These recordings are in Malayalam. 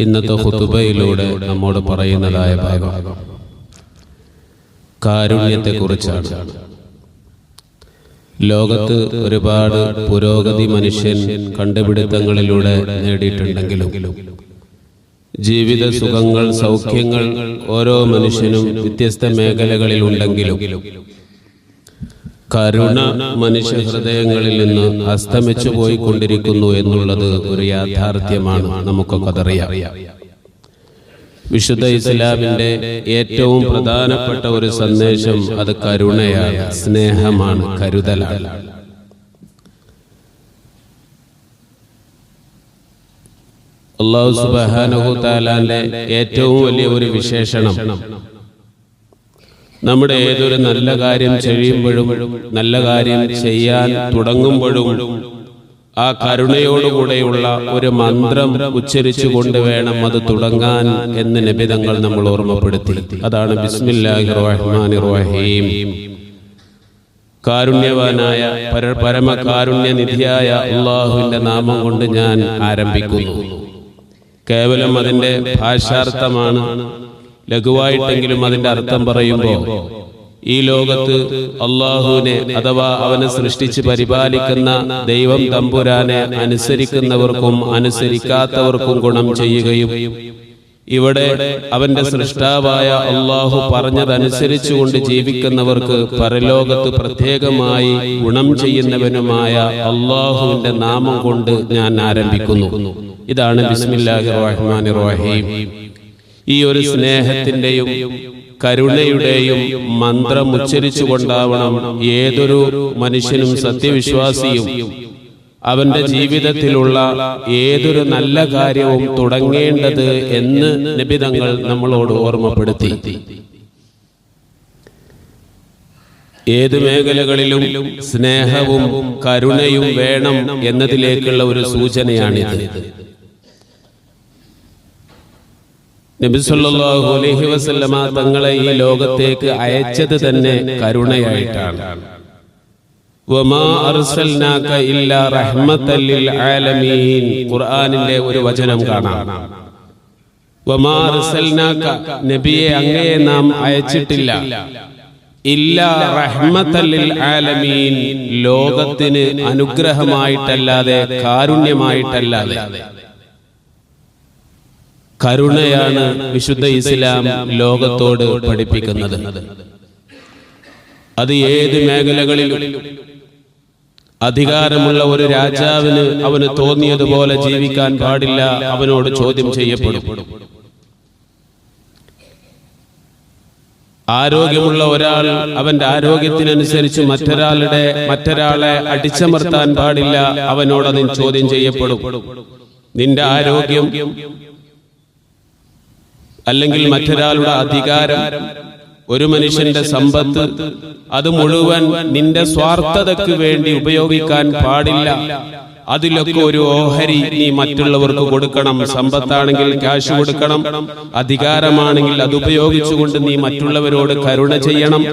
ഇന്നത്തെ ഖുതുബയിലൂടെ നമ്മോട് പറയുന്നതായ ഭാഗം കാരുണ്യത്തെക്കുറിച്ചാണ്. ലോകത്ത് ഒരുപാട് പുരോഗതി മനുഷ്യൻ കണ്ടുപിടുത്തങ്ങളിലൂടെ നേടിയിട്ടുണ്ടെങ്കിലും ജീവിത സുഖങ്ങൾ, സൗഖ്യങ്ങൾ ഓരോ മനുഷ്യനും വ്യത്യസ്ത മേഖലകളിൽ ഉണ്ടെങ്കിലും കരുണ മനുഷ്യ ഹൃദയങ്ങളിൽ നിന്ന് അസ്തമിച്ചു പോയിക്കൊണ്ടിരിക്കുന്നു എന്നുള്ളത് ഒരു യാഥാർത്ഥ്യമാണ്. നമുക്കൊക്കെ അതറിയാം. വിശുദ്ധ ഇസ്ലാമിന്റെ ഏറ്റവും പ്രധാനപ്പെട്ട ഒരു സന്ദേശം അത് കരുണയാണ്, സ്നേഹമാണ്, കരുതലാണ്. അല്ലാഹു സുബ്ഹാനഹു തആലാന്റെ ഏറ്റവും വലിയ ഒരു വിശേഷണം നമ്മുടെ ഏതൊരു നല്ല കാര്യം ചെയ്യുമ്പോഴും നല്ല കാര്യം ചെയ്യാൻ തുടങ്ങുമ്പോഴും ആ കരുണയോടുകൂടെയുള്ള ഒരു മന്ത്രം ഉച്ചരിച്ചു കൊണ്ട് വേണം അത് തുടങ്ങാൻ എന്ന് നബി തങ്ങൾ നമ്മൾ ഓർമ്മപ്പെടുത്തി. അതാണ് ബിസ്മില്ലാഹിർ റഹ്മാനിർ റഹീം. കാരുണ്യവാനായ പരമകാരുണ്യനിധിയായ അല്ലാഹുവിന്റെ നാമം കൊണ്ട് ഞാൻ ആരംഭിക്കുന്നു. കേവലം അതിന്റെ ഭാഷാർത്ഥമാണ്, ലഘുവായിട്ടെങ്കിലും അതിന്റെ അർത്ഥം പറയുമ്പോൾ ഈ ലോകത്ത് അള്ളാഹുവിനെ അഥവാ അവനെ സൃഷ്ടിച്ച് പരിപാലിക്കുന്ന ദൈവം തമ്പുരാനെ അനുസരിക്കുന്നവർക്കും അനുസരിക്കാത്തവർക്കും ഗുണം ചെയ്യുകയും ഇവിടെ അവന്റെ സൃഷ്ടാവായ അള്ളാഹു പറഞ്ഞതനുസരിച്ചുകൊണ്ട് ജീവിക്കുന്നവർക്ക് പരലോകത്ത് പ്രത്യേകമായി ഗുണം ചെയ്യുന്നവനുമായ അള്ളാഹുവിന്റെ നാമം കൊണ്ട് ഞാൻ ആരംഭിക്കുന്നു. ഇതാണ് ബിസ്മില്ലാഹിർ റഹ്മാനിർ റഹീം. ഈ ഒരു സ്നേഹത്തിന്റെയും കരുണയുടെയും മന്ത്രം ഉച്ചരിച്ചുകൊണ്ടാവണം ഏതൊരു മനുഷ്യനും സത്യവിശ്വാസിയും അവന്റെ ജീവിതത്തിലുള്ള ഏതൊരു നല്ല കാര്യവും തുടങ്ങേണ്ടത് എന്ന് നബി തങ്ങൾ നമ്മളോട് ഓർമ്മപ്പെടുത്തി. ഏത് മേഖലകളിലും സ്നേഹവും കരുണയും വേണം എന്നതിലേക്കുള്ള ഒരു സൂചനയാണിത്. നബി സല്ലല്ലാഹു അലൈഹി വസല്ലമ തങ്ങളെ ഈ ലോകത്തേക്ക് അയച്ചത് തന്നെ കരുണയായിട്ടാണ്. വമാ അർസൽനാക ഇല്ലാ റഹ്മത്തൽ ലിൽ ആലമീൻ. ഖുർആനിലെ ഒരു വചനം കാണാം. വമാ അർസൽനാക, നബിയെ അങ്ങയെ നാം അയച്ചിട്ടില്ല, ഇല്ലാ റഹ്മത്തൽ ലിൽ ആലമീൻ, ലോകത്തിന് അനുഗ്രഹമായിട്ടല്ലാതെ, കാരുണ്യമായിട്ടല്ലാതെ. കരുണയാണ് വിശുദ്ധ ഇസ്ലാം ലോകത്തോട് പഠിപ്പിക്കുന്നത്. അത് ഏത് മേഖലകളിലും അധികാരമുള്ള ഒരു രാജാവിന് അവന് തോന്നിയതുപോലെ ജീവിക്കാൻ പാടില്ല, അവനോട് ചോദ്യം ചെയ്യപ്പെടും. ആരോഗ്യമുള്ള ഒരാൾ അവന്റെ ആരോഗ്യത്തിനനുസരിച്ച് മറ്റൊരാളെ അടിച്ചമർത്താൻ പാടില്ല, അവനോട് അതിന് ചോദ്യം ചെയ്യപ്പെടും. നിന്റെ ആരോഗ്യം അല്ലെങ്കിൽ മറ്റൊരാളുടെ അധികാരം, ഒരു മനുഷ്യന്റെ സമ്പത്ത്, അത് മുഴുവൻ നിന്റെ സ്വാർത്ഥതയ്ക്ക് വേണ്ടി ഉപയോഗിക്കാൻ പാടില്ല. അതിലൊക്കെ ഒരു ഓഹരി നീ മറ്റുള്ളവർക്ക് കൊടുക്കണം. സമ്പത്താണെങ്കിൽ ക്യാഷ് കൊടുക്കണം, അധികാരമാണെങ്കിൽ അത് ഉപയോഗിച്ചുകൊണ്ട് നീ മറ്റുള്ളവരോട് കരുണ ചെയ്യണം.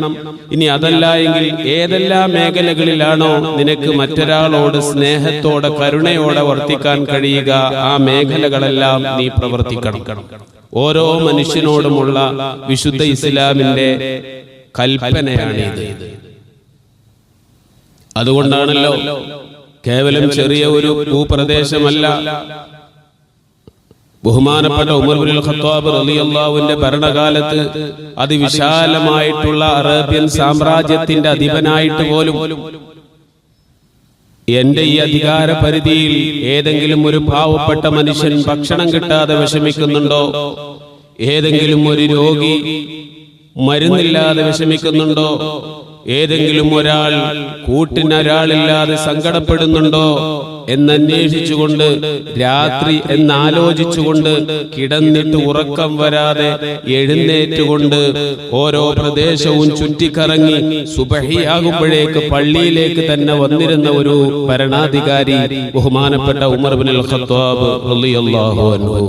ഇനി അതല്ല എങ്കിൽ ഏതെല്ലാം മേഖലകളിലാണോ നിനക്ക് മറ്റൊരാളോട് സ്നേഹത്തോടെ കരുണയോടെ വർത്തിക്കാൻ കഴിയുക, ആ മേഖലകളെല്ലാം നീ പ്രവർത്തിക്കണം. ഓരോ മനുഷ്യനോടുമുള്ള വിശുദ്ധ ഇസ്ലാമിന്റെ കൽപ്പനയാണിത്. അതുകൊണ്ടാണല്ലോ കേവലം ചെറിയ ഒരു ഭൂപ്രദേശമല്ല, ബഹുമാനപ്പെട്ട ഉമർ ഇബ്നുൽ ഖത്താബ് റളിയല്ലാഹുവിന്റെ ഭരണകാലത്ത് അതിവിശാലമായിട്ടുള്ള അറേബ്യൻ സാമ്രാജ്യത്തിന്റെ അധിപനായിട്ട് പോലും എന്റെ ഈ അധികാര പരിധിയിൽ ഏതെങ്കിലും ഒരു പാവപ്പെട്ട മനുഷ്യൻ ഭക്ഷണം കിട്ടാതെ വിഷമിക്കുന്നുണ്ടോ, ഏതെങ്കിലും ഒരു രോഗി മരുന്നില്ലാതെ വിഷമിക്കുന്നുണ്ടോ, ഏതെങ്കിലും ഒരാൾ കൂട്ടിനൊരാളില്ലാതെ സങ്കടപ്പെടുന്നുണ്ടോ എന്നന്വേഷിച്ചുകൊണ്ട്, രാത്രി എന്നാലോചിച്ചുകൊണ്ട്, കിടന്നിട്ട് ഉറക്കം വരാതെ എഴുന്നേറ്റുകൊണ്ട് ഓരോ പ്രദേശവും ചുറ്റിക്കറങ്ങി സുബഹിയാകുമ്പോഴേക്ക് പള്ളിയിലേക്ക് തന്നെ വന്നിരുന്ന ഒരു ഭരണാധികാരി ബഹുമാനപ്പെട്ട ഉമർ ഇബ്നുൽ ഖത്താബ് റളിയല്ലാഹു അൻഹു.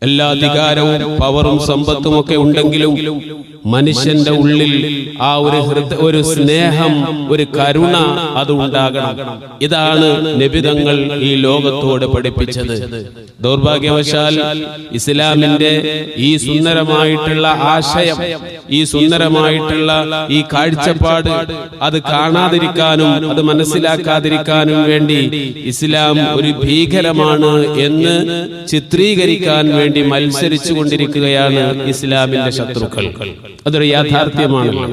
എല്ലാ അധികാരവും പവറും സമ്പത്തും ഒക്കെ ഉണ്ടെങ്കിലും മനുഷ്യന്റെ ഉള്ളിൽ ആ ഒരു സ്നേഹം, ഒരു കരുണ അത് ഉണ്ടാകണം. ഇതാണ് നബിതങ്ങൾ ഈ ലോകത്തോട് പഠിപ്പിച്ചത്. ദൗർഭാഗ്യവശാൽ ഇസ്ലാമിന്റെ ഈ സുന്ദരമായിട്ടുള്ള ആശയം, ഈ സുന്ദരമായിട്ടുള്ള ഈ കാഴ്ചപ്പാട് അത് കാണാതിരിക്കാനും അത് മനസ്സിലാക്കാതിരിക്കാനും വേണ്ടി ഇസ്ലാം ഒരു ഭീകരമാണ് എന്ന് ചിത്രീകരിക്കാൻ വേണ്ടി മത്സരിച്ചു കൊണ്ടിരിക്കുകയാണ് ഇസ്ലാമിന്റെ ശത്രുക്കൾ. അതൊരു യാഥാർത്ഥ്യമാണല്ലോ.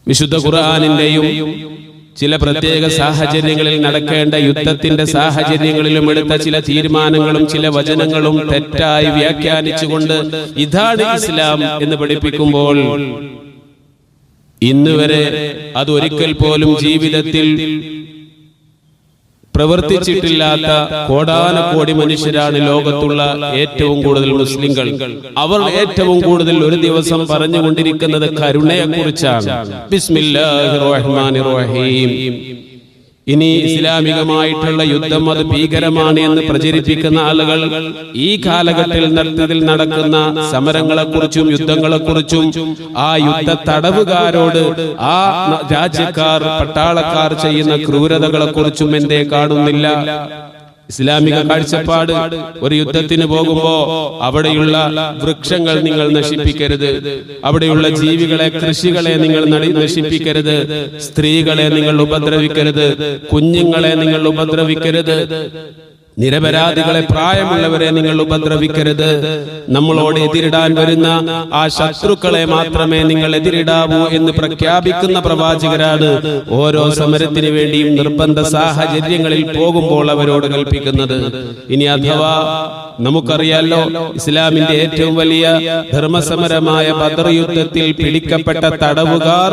വിശുദ്ധ ഖുർആനിന്റെയും ചില പ്രത്യേക സാഹചര്യങ്ങളിൽ നടക്കേണ്ട യുദ്ധത്തിന്റെ സാഹചര്യങ്ങളിലും എടുത്ത ചില തീരുമാനങ്ങളും ചില വചനങ്ങളും തെറ്റായി വ്യാഖ്യാനിച്ചുകൊണ്ട് ഇതാണ് ഇസ്ലാം എന്ന് പഠിപ്പിക്കുമ്പോൾ ഇന്നുവരെ അത് ഒരിക്കൽ പോലും ജീവിതത്തിൽ പ്രവർത്തിച്ചിട്ടില്ലാത്ത കോടാനക്കോടി മനുഷ്യരാണ് ലോകത്തുള്ള ഏറ്റവും കൂടുതൽ മുസ്ലിങ്ങൾ. അവർ ഏറ്റവും കൂടുതൽ ഒരു ദിവസം പറഞ്ഞുകൊണ്ടിരിക്കുന്നത് കരുണയെക്കുറിച്ചാണ്. ബിസ്മില്ലാഹിർ റഹ്മാനിർ റഹീം. ഇനി ഇസ്ലാമികമായിട്ടുള്ള യുദ്ധം അത് ഭീകരമാണ് എന്ന് പ്രചരിപ്പിക്കുന്ന ആളുകൾ ഈ കാലഘട്ടത്തിൽ നടക്കുന്ന സമരങ്ങളെക്കുറിച്ചും യുദ്ധങ്ങളെക്കുറിച്ചും ആ യുദ്ധ തടവുകാരോട് ആ രാജ്യക്കാർ പട്ടാളക്കാർ ചെയ്യുന്ന ക്രൂരതകളെക്കുറിച്ചും എന്തേ കാണുന്നില്ല? ഇസ്ലാമിക കാഴ്ചപ്പാട് ഒരു യുദ്ധത്തിന് പോകുമ്പോ അവിടെയുള്ള വൃക്ഷങ്ങൾ നിങ്ങൾ നശിപ്പിക്കരുത്, അവിടെയുള്ള ജീവികളെ, കൃഷികളെ നിങ്ങൾ നശിപ്പിക്കരുത്, സ്ത്രീകളെ നിങ്ങൾ ഉപദ്രവിക്കരുത്, കുഞ്ഞുങ്ങളെ നിങ്ങൾ ഉപദ്രവിക്കരുത്, നിരപരാധികളെ, പ്രായമുള്ളവരെ നിങ്ങൾ ഉപദ്രവിക്കരുത്, നമ്മളോട് എതിരിടാൻ വരുന്ന ആ ശത്രുക്കളെ മാത്രമേ നിങ്ങൾ എതിരിടാവൂ എന്ന് പ്രഖ്യാപിക്കുന്ന പ്രവാചകരാണ് ഓരോ സമരത്തിന് വേണ്ടിയും നിർബന്ധ സാഹചര്യങ്ങളിൽ പോകുമ്പോൾ അവരോട് കൽപ്പിക്കുന്നത്. ഇനി അഥവാ നമുക്കറിയാലോ, ഇസ്ലാമിന്റെ ഏറ്റവും വലിയ ധർമ്മസമരമായ ബദർ യുദ്ധത്തിൽ പിടിക്കപ്പെട്ട തടവുകാർ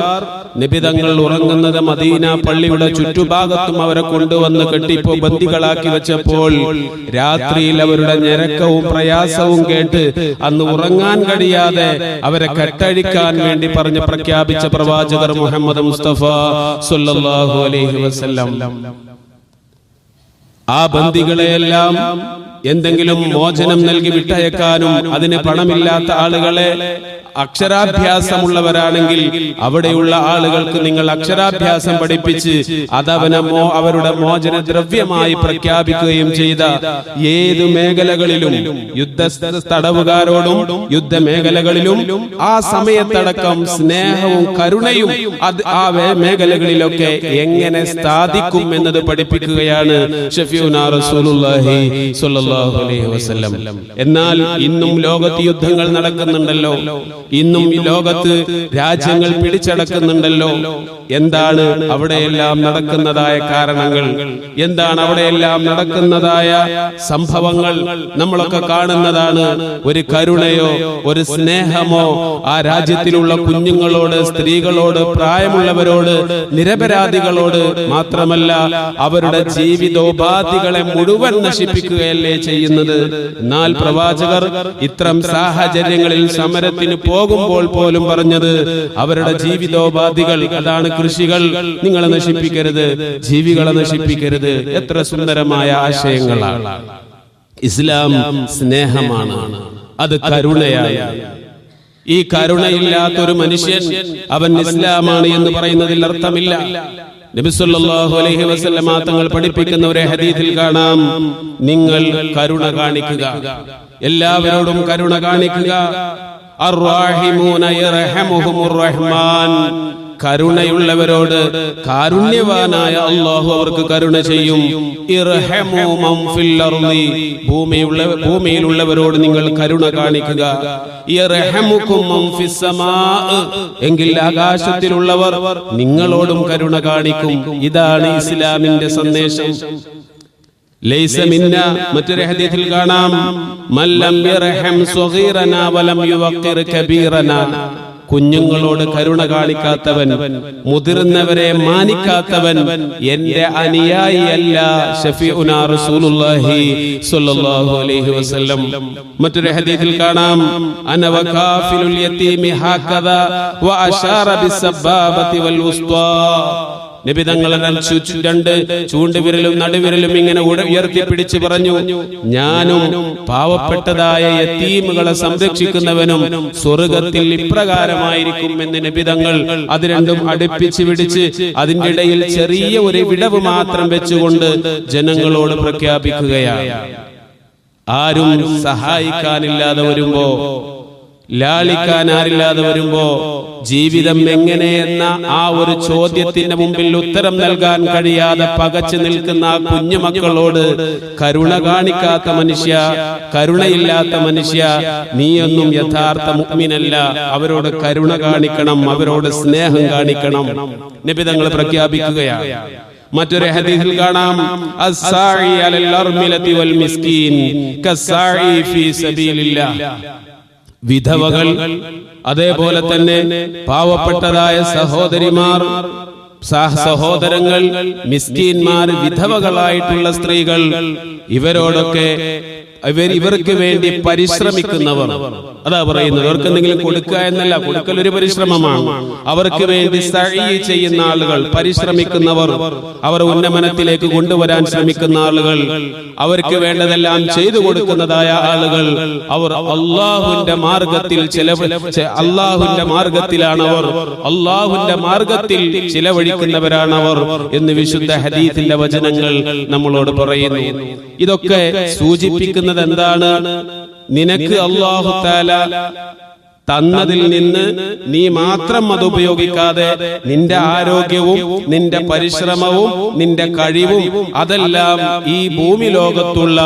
നബിതങ്ങൾ ഉറങ്ങുന്നത് മദീന പള്ളിയുടെ ചുറ്റുഭാഗത്തും അവരെ കൊണ്ടുവന്ന് കെട്ടിപ്പോ ബന്ദികളാക്കി വെച്ചപ്പോൾ രാത്രിയിൽ അവരുടെ ഞരക്കവും പ്രയാസവും കേട്ട് അന്ന് ഉറങ്ങാൻ കഴിയാതെ അവരെ കെട്ടഴിക്കാൻ വേണ്ടി പറഞ്ഞ് പ്രഖ്യാപിച്ച പ്രവാചകർ മുഹമ്മദ് മുസ്തഫ സ്വല്ലല്ലാഹു അലൈഹി വസല്ലം. ആ ബന്ദികളെയെല്ലാം എന്തെങ്കിലും മോചനം നൽകി വിട്ടയക്കാനും അതിന് പണമില്ലാത്ത ആളുകളെ അക്ഷരാഭ്യാസമുള്ളവരാണെങ്കിൽ അവിടെയുള്ള ആളുകൾക്ക് നിങ്ങൾ അക്ഷരാഭ്യാസം പഠിപ്പിച്ച് അവരുടെ മോചന ദ്രവ്യമായി പ്രഖ്യാപിക്കുകയും ചെയ്ത ഏത് മേഖലകളിലും യുദ്ധ തടവുകാരോടും യുദ്ധമേഖലകളിലും ആ സമയത്തടക്കം സ്നേഹവും കരുണയും ആ മേഖലകളിലൊക്കെ എങ്ങനെ സാധിക്കും എന്നത് പഠിപ്പിക്കുകയാണ് ശഫീഉനാ റസൂലുള്ളാഹി സ്വല്ലല്ലാഹു അലൈഹി വസല്ലം. എന്നാൽ ഇന്നും ലോകത്ത് യുദ്ധങ്ങൾ നടക്കുന്നുണ്ടല്ലോ, ഇന്നും ഈ ലോകത്ത് രാജ്യങ്ങൾ പിടിച്ചടക്കുന്നുണ്ടല്ലോ. എന്താണ് അവിടെയെല്ലാം നടക്കുന്നതായ കാരണങ്ങൾ? എന്താണ് അവിടെയെല്ലാം നടക്കുന്നതായ സംഭവങ്ങൾ? നമ്മളൊക്കെ കാണുന്നതാണ്. ഒരു കരുണയോ ഒരു സ്നേഹമോ ആ രാജ്യത്തിലുള്ള കുഞ്ഞുങ്ങളോട്, സ്ത്രീകളോട്, പ്രായമുള്ളവരോട്, നിരപരാധികളോട് മാത്രമല്ല അവരുടെ ജീവിതോപാധികളെ മുഴുവൻ നശിപ്പിക്കുകയല്ലേ ചെയ്യുന്നത്. എന്നാൽ പ്രവാചകർ ഇത്തരം സാഹചര്യങ്ങളിൽ സമരത്തിന് പോകുമ്പോൾ പോലും പറഞ്ഞത് അവരുടെ ജീവിതോപാധികൾ, അതാണ് കൃഷികൾ നിങ്ങൾ നശിപ്പിക്കരുത്, ജീവികളെ നശിപ്പിക്കരുത്. എത്ര സുന്ദരമായ ആശയങ്ങളാണ്. ഇസ്ലാം സ്നേഹമാണ്, അത് കരുണയാണ്. ഈ കരുണയില്ലാത്തൊരു മനുഷ്യൻ അവൻ ഇസ്ലാമാണ് എന്ന് പറയുന്നതിൽ അർത്ഥമില്ല. നബി സല്ലല്ലാഹു അലൈഹി വസല്ലം തങ്ങൾ പഠിപ്പിക്കുന്ന ഒരു ഹദീസിൽ കാണാം, നിങ്ങൾ കരുണ കാണിക്കുക, എല്ലാവരോടും കരുണ കാണിക്കുക. അർറഹിമൂന യർഹമുഹുർ റഹ്മാൻ, കരുണയുള്ളവരോട് കാരുണ്യവാനായ അല്ലാഹു അവർക്ക് കരുണ ചെയ്യും. ഇർഹമു മൻ ഫിൽ അർളി, ഭൂമിയിലുള്ളവരോട് നിങ്ങൾ കരുണ കാണിക്കുക. യർഹമുകും മൻ ഫിസ് സമാ, എങ്കിൽ ആകാശത്തിലുള്ളവർ നിങ്ങളോടും കരുണ കാണിക്കും. ഇതാണ് ഇസ്ലാമിന്റെ സന്ദേശം. ലൈസ മിന്ന, മറ്റൊരു ഹദീസിൽ കാണാം, മല്ലം യർഹം സ്വഗീറനാ വലം യുവഖിർ കബീറനാ, കുഞ്ഞുങ്ങളോട് കരുണ കാണിക്കാത്തവൻ, മുതിർന്നവരെ മാനിക്കാത്തവൻ എന്റെ അനുയായിയല്ല. ശഫീഉനാ റസൂലുള്ളാഹി സ്വല്ലല്ലാഹു അലൈഹി വസല്ലം. മറ്റൊരു ഹദീസിൽ കാണാം, അന വകാഫിലുൽ യതീമി ഹകദാ വഅശാറ ബിസ്സബാബതി വൽ ഉസ്താ, നബി തങ്ങൾ രണ്ട് ചൂണ്ടുവിരലും നടുവിരലും ഇങ്ങനെ ഉയർത്തിപ്പിടിച്ച് പറഞ്ഞു, ഞാനും പാവപ്പെട്ടതായ യതീമുകളെ സംരക്ഷിക്കുന്നവനും സ്വർഗത്തിൽ ഇപ്രകാരമായിരിക്കും എന്ന് നബി തങ്ങൾ അത് രണ്ടും അടുപ്പിച്ച് പിടിച്ച് അതിന്റെ ഇടയിൽ ചെറിയ ഒരു വിടവ് മാത്രം വെച്ചുകൊണ്ട് ജനങ്ങളോട് പ്രഖ്യാപിക്കുകയാണ്. ആരും സഹായിക്കാനില്ലാതെ വരുമ്പോ, ലാളിക്കാൻ ആരില്ലാതെ വരുമ്പോ, ജീവിതം എങ്ങനെയെന്ന ആ ഒരു ചോദ്യത്തിന്റെ മുമ്പിൽ ഉത്തരം നൽകാൻ കഴിയാതെ പകച്ചു നിൽക്കുന്ന ആ കുഞ്ഞുമക്കളോട് കരുണ കാണിക്കാത്ത മനുഷ്യ, കരുണയില്ലാത്ത മനുഷ്യ, നീയൊന്നും യഥാർത്ഥ മുഅ്മിനല്ല. അവരോട് കരുണ കാണിക്കണം, അവരോട് സ്നേഹം കാണിക്കണം നബി തങ്ങൾ പ്രഖ്യാപിക്കുകയാണ്. മറ്റൊരു ഹദീസിൽ കാണാം, അസ്സാഇ അലൽ അർമിലതി വൽ മിസ്കീൻ കസ്സാഇ ഫീ സബീലില്ലാഹ്. വിധവകൾ, അതേപോലെ തന്നെ പാവപ്പെട്ടതായ സഹോദരിമാർ, സഹോദരങ്ങൾ, മിസ്കീന്മാർ, വിധവകളായിട്ടുള്ള സ്ത്രീകൾ, ഇവരോടൊക്കെ ഇവർക്ക് വേണ്ടി പരിശ്രമിക്കുന്നവർ. അതാ പറയുന്നത്, അവർക്ക് എന്തെങ്കിലും കൊടുക്കുക എന്നല്ല, കൊടുക്കൽ ഒരു പരിശ്രമമാണ്. അവർക്ക് വേണ്ടി സഈ ചെയ്യുന്ന ആളുകൾ, പരിശ്രമിക്കുന്നവർ, അവർ ഉന്നമനത്തിലേക്ക് കൊണ്ടുവരാൻ ശ്രമിക്കുന്ന ആളുകൾ, അവർക്ക് വേണ്ടതെല്ലാം ചെയ്തു കൊടുക്കുന്നതായ ആളുകൾ, അവർ അള്ളാഹുവിന്റെ മാർഗത്തിൽ അള്ളാഹുവിന്റെ മാർഗത്തിലാണവർ, അള്ളാഹുവിന്റെ മാർഗത്തിൽ ചിലവഴിക്കുന്നവരാണവർ എന്ന് വിശുദ്ധ ഹദീസിന്റെ വചനങ്ങൾ നമ്മളോട് പറയുന്നു. ഇതൊക്കെ സൂചിപ്പിക്കുന്നത് എന്താണ്? നിനക്ക് അല്ലാഹു തആല തന്നതിൽ നിന്ന് നീ മാത്രം അത് ഉപയോഗിക്കാതെ നിന്റെ ആരോഗ്യവും നിന്റെ പരിശ്രമവും നിന്റെ കഴിവും അതെല്ലാം ഈ ഭൂമി ലോകത്തുള്ള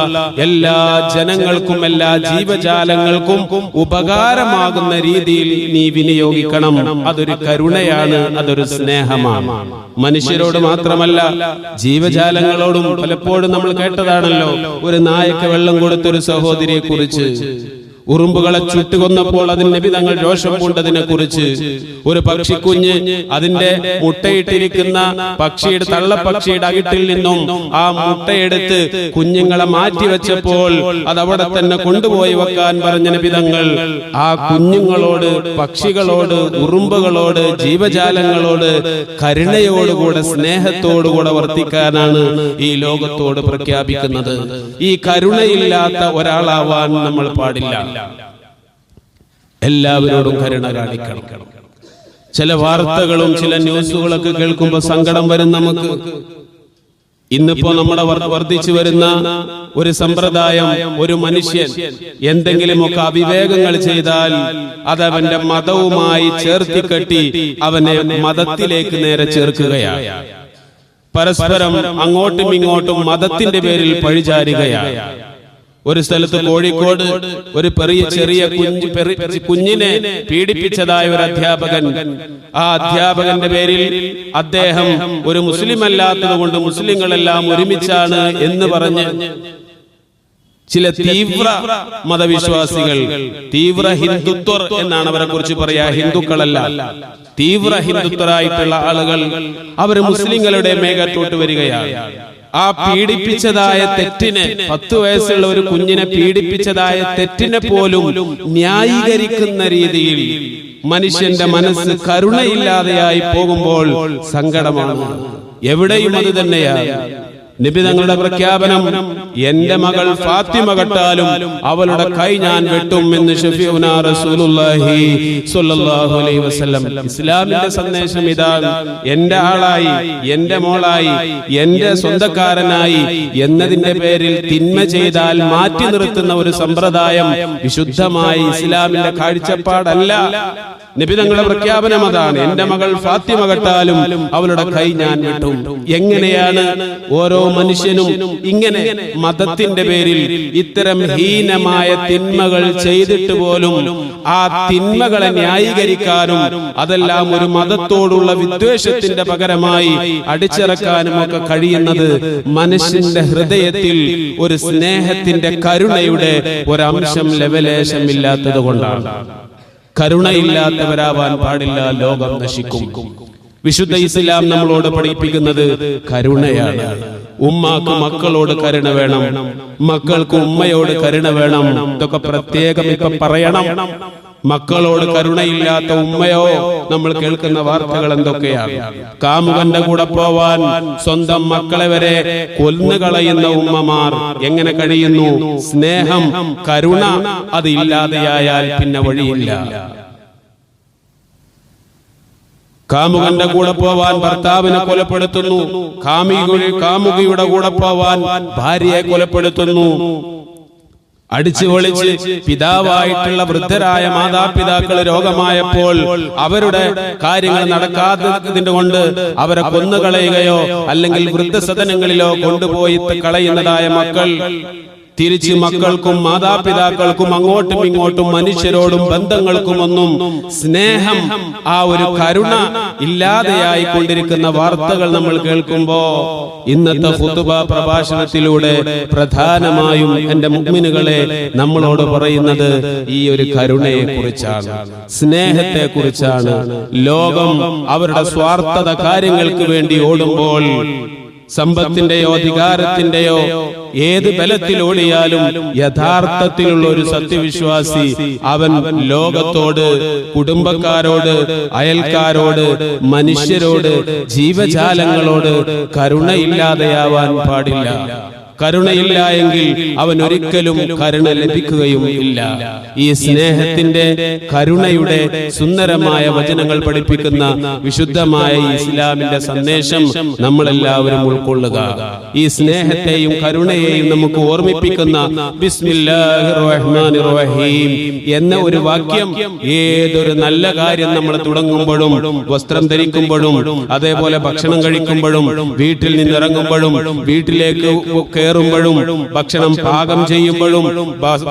എല്ലാ ജനങ്ങൾക്കും എല്ലാ ജീവജാലങ്ങൾക്കും ഉപകാരമാകുന്ന രീതിയിൽ നീ വിനിയോഗിക്കണം. അതൊരു കരുണയാണ്, അതൊരു സ്നേഹമാണ്. മനുഷ്യരോട് മാത്രമല്ല, ജീവജാലങ്ങളോടും. പലപ്പോഴും നമ്മൾ കേട്ടതാണല്ലോ, ഒരു നായക്ക് വെള്ളം കൊടുത്തൊരു സഹോദരിയെ കുറിച്ച്, ഉറുമ്പുകളെ ചുട്ടുകൊന്നപ്പോൾ അതിന് നബി തങ്ങൾ രോഷം കൊണ്ടതിനെ കുറിച്ച്, ഒരു പക്ഷിക്കുഞ്ഞ് അതിന്റെ മുട്ടയിട്ടിരിക്കുന്ന പക്ഷിയുടെ തള്ളപ്പക്ഷിയുടെ അകിട്ടിൽ നിന്നും ആ മുട്ടയെടുത്ത് കുഞ്ഞുങ്ങളെ മാറ്റിവെച്ചപ്പോൾ അത് അവിടെ തന്നെ കൊണ്ടുപോയി വെക്കാൻ പറഞ്ഞ നബി തങ്ങൾ ആ കുഞ്ഞുങ്ങളോട്, പക്ഷികളോട്, ഉറുമ്പുകളോട്, ജീവജാലങ്ങളോട് കരുണയോടുകൂടെ സ്നേഹത്തോടുകൂടെ വർത്തിക്കാനാണ് ഈ ലോകത്തോട് പ്രഖ്യാപിക്കുന്നത്. ഈ കരുണയില്ലാത്ത ഒരാളാവാൻ നമ്മൾ പാടില്ല. എല്ലാവരോടും കരുണ കാണിക്കണം. ചില വാർത്തകളും ചില ന്യൂസുകളൊക്കെ കേൾക്കുമ്പോൾ സങ്കടം വരും നമുക്ക്. ഇന്നിപ്പോ നമ്മുടെ വർദ്ധിച്ചു വരുന്ന ഒരു സമ്പ്രദായം, ഒരു മനുഷ്യൻ എന്തെങ്കിലുമൊക്കെ അവിവേകങ്ങൾ ചെയ്താൽ അത് അവന്റെ മതവുമായി ചേർത്തിക്കെട്ടി അവനെ മതത്തിലേക്ക് നേരെ ചേർക്കുകയാണ്. പരസ്പരം അങ്ങോട്ടും ഇങ്ങോട്ടും മതത്തിന്റെ പേരിൽ പഴിചാരുകയാണ്. ഒരു സ്ഥലത്ത് കോഴിക്കോട് ഒരു ചെറിയ കുഞ്ഞിനെ പീഡിപ്പിച്ചതായ ഒരു അധ്യാപകൻ, ആ അധ്യാപകന്റെ പേരിൽ അദ്ദേഹം ഒരു മുസ്ലിം അല്ലാത്തത് കൊണ്ട് മുസ്ലിങ്ങളെല്ലാം ഒരുമിച്ചാണ് എന്ന് പറഞ്ഞ് ചില തീവ്ര മതവിശ്വാസികൾ, തീവ്ര ഹിന്ദുത്വർ എന്നാണ് അവരെ കുറിച്ച് പറയാ, ഹിന്ദുക്കളല്ല, തീവ്ര ഹിന്ദുത്വരായിട്ടുള്ള ആളുകൾ, അവർ മുസ്ലിങ്ങളുടെ മേഘത്തോട്ട് വരികയാണ്. ആ പീഡിപ്പിച്ചതായ തെറ്റിനെ, 10 വയസ്സുള്ള ഒരു കുഞ്ഞിനെ പീഡിപ്പിച്ചതായ തെറ്റിനെ പോലും ന്യായീകരിക്കുന്ന രീതിയിൽ മനുഷ്യന്റെ മനസ്സ് കരുണയില്ലാതെയായി പോകുമ്പോൾ സങ്കടമാണ്. എവിടെയും അത് തന്നെയാണ്. നബി തങ്ങളുടെ പ്രഖ്യാപനം, എന്റെ മകൾ ഫാത്തിമ കട്ടാലും അവളുടെ കൈ ഞാൻ വെട്ടും എന്ന് ഷഫീഉനാ റസൂലുള്ളാഹി സ്വല്ലല്ലാഹു അലൈഹി വസല്ലം. ഇസ്ലാമിന്റെ സന്ദേശം ഇതാണ്. എന്റെ ആളായി, എന്റെ മോളായി, എന്റെ സ്വന്തക്കാരനായി എന്നതിന്റെ പേരിൽ തിന്മ ചെയ്താൽ മാറ്റി നിർത്തുന്ന ഒരു സമ്പ്രദായം വിശുദ്ധമായി ഇസ്ലാമിന്റെ കാഴ്ചപ്പാടല്ല. നബി തങ്ങളുടെ പ്രഖ്യാപനം അതാണ്. എന്റെ മകൾ ഫാത്തിമ കട്ടാലും അവളുടെ കൈ ഞാൻ വെട്ടും. എങ്ങനെയാണ് ഓരോ മനുഷ്യനും ഇങ്ങനെ മതത്തിന്റെ പേരിൽ ഇത്തരം ഹീനമായ തിന്മകൾ ചെയ്തിട്ട് പോലും ആ തിന്മകളെ ന്യായീകരിക്കാനും അതെല്ലാം ഒരു മതത്തോടുള്ള വിദ്വേഷത്തിന്റെ പകരമായി അടിച്ചിറക്കാനും ഒക്കെ കഴിയുന്നത് മനുഷ്യന്റെ ഹൃദയത്തിൽ ഒരു സ്നേഹത്തിന്റെ, കരുണയുടെ ഒരംശം ലവലേശം ഇല്ലാത്തത് കൊണ്ടാണ്. കരുണയില്ലാത്തവരാവാൻ പാടില്ല, ലോകം നശിക്കും. വിശുദ്ധ ഇസ്ലാം നമ്മളോട് പഠിപ്പിക്കുന്നത് കരുണയാണ്. ഉമ്മാക്ക് മക്കളോട് കരുണ വേണം, മക്കൾക്ക് ഉമ്മയോട് കരുണ വേണം. ഇതൊക്കെ പ്രത്യേകം ഇപ്പൊ പറയണം. മക്കളോട് കരുണയില്ലാത്ത ഉമ്മയോ? നമ്മൾ കേൾക്കുന്ന വാർത്തകൾ എന്തൊക്കെയാണ്? കാമുകന്റെ കൂടെ പോവാൻ സ്വന്തം മക്കളെ വരെ കൊന്നുകളയുന്ന ഉമ്മമാർ എങ്ങനെ കഴിയുന്നു? സ്നേഹം, കരുണ അത് ഇല്ലാതെയായാൽ പിന്നെ വഴിയില്ല. കാമുകന്റെ കൂടെ പോവാൻ ഭർത്താവിനെ കൊലപ്പെടുത്തുന്നു, കാമുകിയുടെ കൂടെ പോവാൻ ഭാര്യയെ കൊലപ്പെടുത്തുന്നു. അടിച്ചു പൊളിച്ച് പിതാവായിട്ടുള്ള വൃദ്ധരായ മാതാപിതാക്കൾ രോഗമായപ്പോൾ അവരുടെ കാര്യങ്ങൾ നടക്കാത്തതിന്റെ കൊണ്ട് അവരെ കൊന്നുകളയുകയോ അല്ലെങ്കിൽ വൃദ്ധസദനങ്ങളിലോ കൊണ്ടുപോയി കളയുന്നതായ മക്കൾ തിരിച്ച് മക്കൾക്കും മാതാപിതാക്കൾക്കും അങ്ങോട്ടും ഇങ്ങോട്ടും മനുഷ്യരോടും ബന്ധങ്ങൾക്കുമൊന്നും സ്നേഹം, ആ ഒരു കരുണ ഇല്ലാതെയായി കൊണ്ടിരിക്കുന്ന വാർത്തകൾ നമ്മൾ കേൾക്കുമ്പോ ഇന്നത്തെ ഖുതുബ പ്രഭാഷണത്തിലൂടെ പ്രധാനമായും എന്റെ മുഅ്മിനുകളെ നമ്മളോട് പറയുന്നത് ഈ ഒരു കരുണയെ കുറിച്ചാണ്, സ്നേഹത്തെ കുറിച്ചാണ്. ലോകം അവരുടെ സ്വാർത്ഥത കാര്യങ്ങൾക്ക് വേണ്ടി ഓടുമ്പോൾ സമ്പത്തിന്റെയോ അധികാരത്തിന്റെയോ ഏത് ബലത്തിലോടിയാലും യഥാർത്ഥത്തിലുള്ള ഒരു സത്യവിശ്വാസി അവൻ ലോകത്തോട്, കുടുംബക്കാരോട്, അയൽക്കാരോട്, മനുഷ്യരോട്, ജീവജാലങ്ങളോട് കരുണയില്ലാതെയാവാൻ പാടില്ല. കരുണയില്ല എങ്കിൽ അവൻ ഒരിക്കലും കരുണ ലഭിക്കുകയും ഇല്ല. ഈ സ്നേഹത്തിന്റെ, കരുണയുടെ സുന്ദരമായ വചനങ്ങൾ പഠിപ്പിക്കുന്ന വിശുദ്ധമായ ഇസ്ലാമിന്റെ സന്ദേശം നമ്മളെല്ലാവരും ഉൾക്കൊള്ളുക. ഈ സ്നേഹത്തെയും കരുണയെയും നമുക്ക് ഓർമ്മിപ്പിക്കുന്ന ബിസ്മില്ലാഹിർ റഹ്മാനിർ റഹീം എന്ന ഒരു വാക്യം ഏതൊരു നല്ല കാര്യം നമ്മൾ തുടങ്ങുമ്പോഴും, വസ്ത്രം ധരിക്കുമ്പോഴും, അതേപോലെ ഭക്ഷണം കഴിക്കുമ്പോഴും, വീട്ടിൽ നിന്നിറങ്ങുമ്പോഴും, വീട്ടിലേക്ക് കയറുമ്പോഴും, ഭക്ഷണം പാകം ചെയ്യുമ്പോഴും,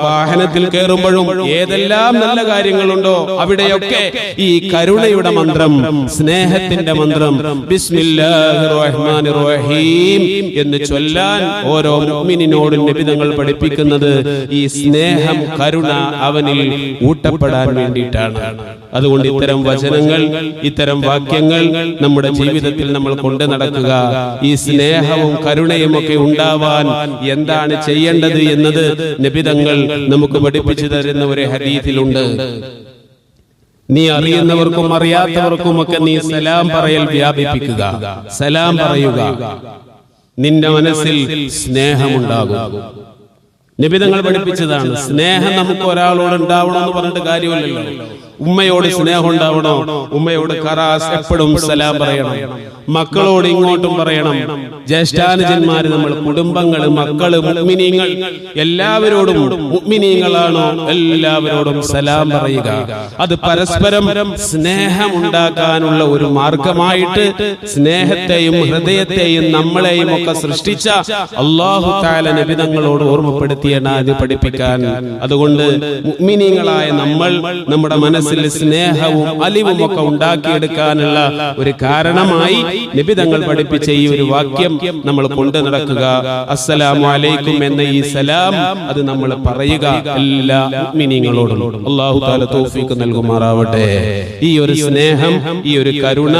വാഹനത്തിൽ കയറുമ്പോഴും, ഏതെല്ലാം നല്ല കാര്യങ്ങളുണ്ടോ അവിടെയൊക്കെ ഈ കരുണയുടെ മന്ത്രം, സ്നേഹത്തിന്റെ മന്ത്രം ബിസ്മില്ലാഹിർ റഹ്മാനിർ റഹീം എന്ന് ചൊല്ലാൻ ഓരോ മുഅ്മിനിനോടും നബി തങ്ങൾ പഠിപ്പിക്കുന്നത് ഈ സ്നേഹം, കരുണ അവനിൽ ഊട്ടപ്പെടാൻ വേണ്ടിയിട്ടാണ്. അതുകൊണ്ട് ഇത്തരം വചനങ്ങൾ, ഇത്തരം വാക്യങ്ങൾ നമ്മുടെ ജീവിതത്തിൽ നമ്മൾ കൊണ്ടു നടക്കുക. ഈ സ്നേഹവും കരുണയും ഒക്കെ ഉണ്ടാവാൻ എന്താണ് ചെയ്യേണ്ടത് എന്നത് നബി തങ്ങൾ നമുക്ക് പഠിപ്പിച്ചു തരുന്ന ഒരു ഹദീസിലുണ്ട്. നീ അറിയുന്നവർക്കും അറിയാത്തവർക്കും ഒക്കെ നീ സലാം പറയൽ വ്യാപിപ്പിക്കുക. സലാം പറയുക, നിന്റെ മനസ്സിൽ സ്നേഹമുണ്ടാകും. നബി തങ്ങൾ പഠിപ്പിച്ചതാണ്. സ്നേഹം നമുക്ക് ഒരാളോട് ഉണ്ടാവണമെന്ന് പറഞ്ഞിട്ട് കാര്യമില്ലല്ലോ. ഉമ്മയോട് സ്നേഹം ഉണ്ടാവണോ? ഉമ്മയോട് ഖറാസ് എപ്പോഴും സലാം പറയണം. മക്കളോട് ഇങ്ങോട്ടും പറയണം. ജ്യേഷ്ഠാനുജന്മാര്, നമ്മൾ കുടുംബങ്ങള്, മക്കള്, മുഅ്മിനീങ്ങൾ എല്ലാവരോടും, മുഅ്മിനീങ്ങളാണോ എല്ലാവരോടും സലാം പറയുക. അത് പരസ്പരം സ്നേഹം ഉണ്ടാക്കാനുള്ള ഒരു മാർഗമായിട്ട് സ്നേഹത്തെയും ഹൃദയത്തെയും നമ്മളെയും ഒക്കെ സൃഷ്ടിച്ച അല്ലാഹു തആല നബി തങ്ങളോട് ഓർമ്മപ്പെടുത്തിയാണ് അത് പഠിപ്പിക്കാൻ. അതുകൊണ്ട് മുഅ്മിനീങ്ങളായ നമ്മൾ നമ്മുടെ മനസ്സിൽ സ്നേഹവും അലിവും ഒക്കെ ഉണ്ടാക്കിയെടുക്കാനുള്ള ഒരു കാരണമായി നബി തങ്ങൾ പഠിപ്പിച്ച ഈ ഒരു വാക്യം നമ്മൾ കൊണ്ടു നടക്കുക. അസ്സലാമു അലൈക്കും എന്ന ഈ സലാം അത് നമ്മൾ പറയുക എല്ലാ മുഅ്മിനീങ്ങളോടും. അല്ലാഹു തആല തൗഫീഖ് നൽകുമാറാവട്ടെ. ഈ ഒരു സ്നേഹം, ഈ ഒരു കരുണ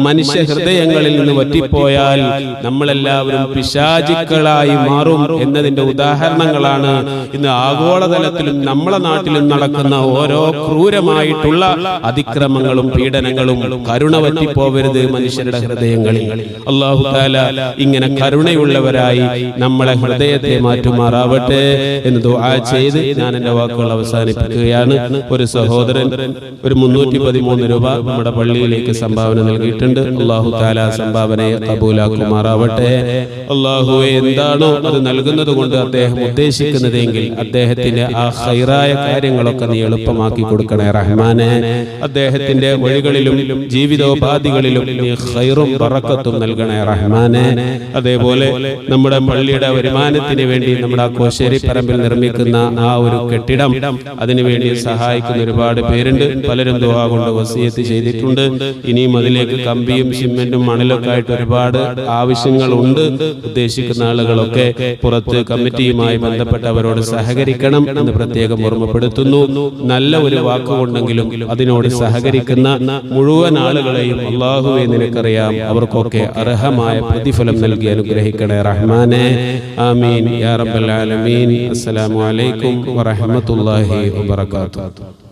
മനുഷ്യ ഹൃദയങ്ങളിൽ നിന്ന് വറ്റിപ്പോയാൽ നമ്മളെല്ലാവരും പിശാചുക്കളായി മാറും എന്നതിന്റെ ഉദാഹരണങ്ങളാണ് ഇന്ന് ആഗോളതലത്തിലും നമ്മളെ നാട്ടിലും നടക്കുന്ന ഓരോ ക്രൂരമായിട്ടുള്ള അതിക്രമങ്ങളും പീഡനങ്ങളും. കരുണ വറ്റിപ്പോവരുത് മനുഷ്യരുടെ ഹൃദയങ്ങളിൽ. അല്ലാഹു തആല ഇങ്ങനെ കരുണയുള്ളവരായി നമ്മളെ ഹൃദയത്തെ മാറ്റുമാറാവട്ടെ എന്ന് ദുആ ചെയ്ത് ഞാൻ എന്റെ വാക്കുകൾ അവസാനിപ്പിക്കുകയാണ്. ഒരു സഹോദരൻ ഒരു 313 രൂപ നമ്മുടെ പള്ളിയിലേക്ക് സംഭാവന നൽകിയിട്ടുണ്ട്. അല്ലാഹു തആല സംഭാവനയെ കബൂലാക്കുമാറാവട്ടെ. അല്ലാഹുവേ, എന്താണോ അത് നൽകുന്നത് കൊണ്ട് അദ്ദേഹം ഉദ്ദേശിക്കുന്നതെങ്കിൽ അദ്ദേഹത്തിന്റെ ആ ഖൈറായ കാര്യങ്ങളൊക്കെ നീ എളുപ്പമാക്കി കൊടുക്കണേ റഹ്മാനെ. അദ്ദേഹത്തിന്റെ വഴികളിലും ജീവിതോപാധികളിലും നീ ഖൈറും ബറക്കത്തും നൽകണേ റഹ്മാനെ. അതേപോലെ നമ്മുടെ പള്ളിയുടെ വരുമാനത്തിന് വേണ്ടി നമ്മുടെ ആ കോശ്ശേരി പറമ്പിൽ നിർമ്മിക്കുന്ന ആ ഒരു കെട്ടിടം, അതിനുവേണ്ടി സഹായിക്കുന്ന ഒരുപാട് പേരുണ്ട്. പലരും ദുആ കൊണ്ട് വസിയത്ത് ചെയ്തിട്ടുണ്ട്. ഇനിയും അതിലേക്ക് കമ്പിയും സിമന്റും മണലൊക്കെ ആയിട്ട് ഒരുപാട് ആവശ്യങ്ങളുണ്ട്. ഉദ്ദേശിക്കുന്ന ആളുകളൊക്കെ പുറത്ത് കമ്മിറ്റിയുമായി ബന്ധപ്പെട്ടവരോട് സഹകരിക്കണം എന്ന് പ്രത്യേകം ഓർമ്മപ്പെടുത്തുന്നു. നല്ല ഒരു വാക്കുകൊണ്ടെങ്കിലും അതിനോട് സഹകരിക്കുന്ന മുഴുവൻ ആളുകളെയും അല്ലാഹുവേ നിനക്കറിയാം, അവർക്കൊക്കെ അർഹമായ പ്രതിഫലം നൽകി അനുഗ്രഹിക്കണേ റഹ്മാനെ. ആമീൻ യാ റബ്ബൽ ആലമീൻ. അസ്സലാമു അലൈക്കും വറഹ്മത്തുള്ളാഹി വബറകാതുഹു.